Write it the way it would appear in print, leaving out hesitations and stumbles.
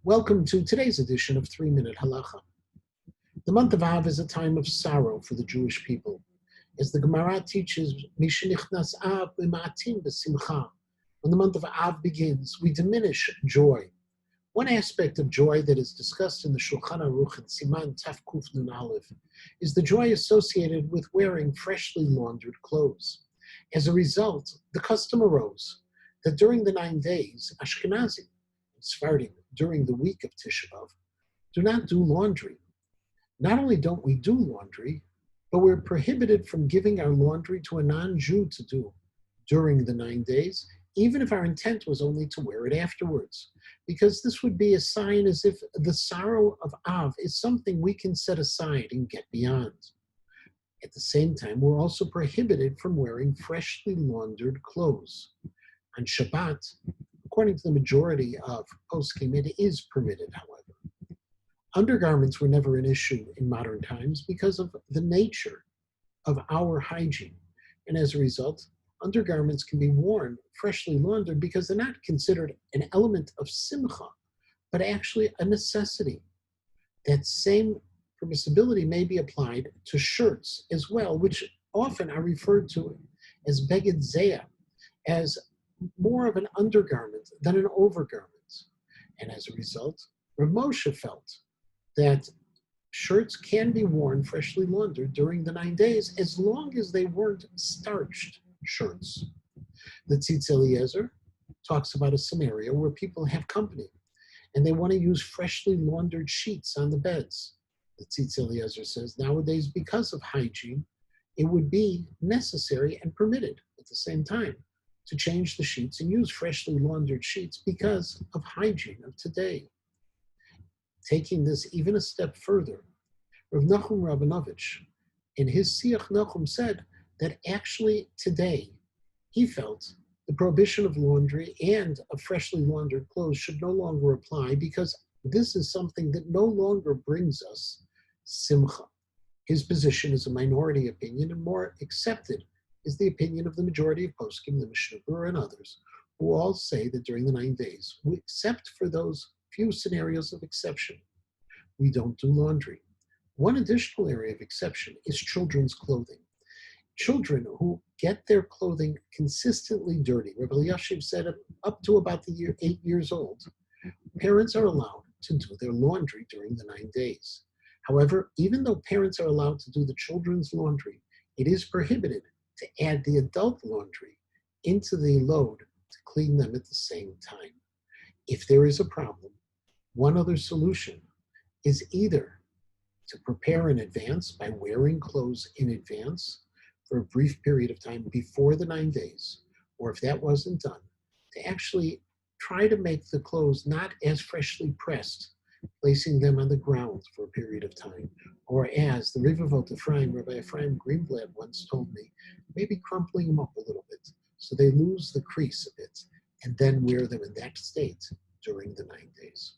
Welcome to today's edition of 3-Minute Halacha. The month of Av is a time of sorrow for the Jewish people. As the Gemara teaches, Mishenichnas Av b'ma'atim b'simcha. When the month of Av begins, we diminish joy. One aspect of joy that is discussed in the Shulchan Aruch and Siman Taf Kuf Nun Aleph is the joy associated with wearing freshly laundered clothes. As a result, the custom arose that during the 9 days, Ashkenazim and Sephardim during the week of Tisha B'Av do not do laundry. Not only don't we do laundry, but we're prohibited from giving our laundry to a non-Jew to do during the 9 days, even if our intent was only to wear it afterwards, because this would be a sign as if the sorrow of Av is something we can set aside and get beyond. At the same time, we're also prohibited from wearing freshly laundered clothes. On Shabbat, according to the majority of poskim, it is permitted, however. Undergarments were never an issue in modern times because of the nature of our hygiene. And as a result, undergarments can be worn freshly laundered because they're not considered an element of simcha, but actually a necessity. That same permissibility may be applied to shirts as well, which often are referred to as beged zeya, as more of an undergarment than an overgarment. And as a result, Rav Moshe felt that shirts can be worn freshly laundered during the 9 days as long as they weren't starched shirts. The Tzitz Eliezer talks about a scenario where people have company and they want to use freshly laundered sheets on the beds. The Tzitz Eliezer says nowadays, because of hygiene, it would be necessary and permitted at the same time to change the sheets and use freshly laundered sheets because of hygiene of today. Taking this even a step further, Rav Nachum Rabinovich, in his Siach Nachum, said that actually today he felt the prohibition of laundry and of freshly laundered clothes should no longer apply because this is something that no longer brings us simcha. His position is a minority opinion, and more accepted is the opinion of the majority of poskim, the Mishnah Berurah and others, who all say that during the 9 days, except for those few scenarios of exception, we don't do laundry. One additional area of exception is children's clothing. Children who get their clothing consistently dirty, Rabbi Elyashiv said up to about the year 8 years old, parents are allowed to do their laundry during the 9 days. However, even though parents are allowed to do the children's laundry, it is prohibited to add the adult laundry into the load to clean them at the same time. If there is a problem, one other solution is either to prepare in advance by wearing clothes in advance for a brief period of time before the 9 days, or if that wasn't done, to actually try to make the clothes not as freshly pressed, placing them on the ground for a period of time, or as the Rivavot Ephraim, Rabbi Ephraim Greenblatt once told me, maybe crumpling them up a little bit so they lose the crease a bit, and then wear them in that state during the 9 days.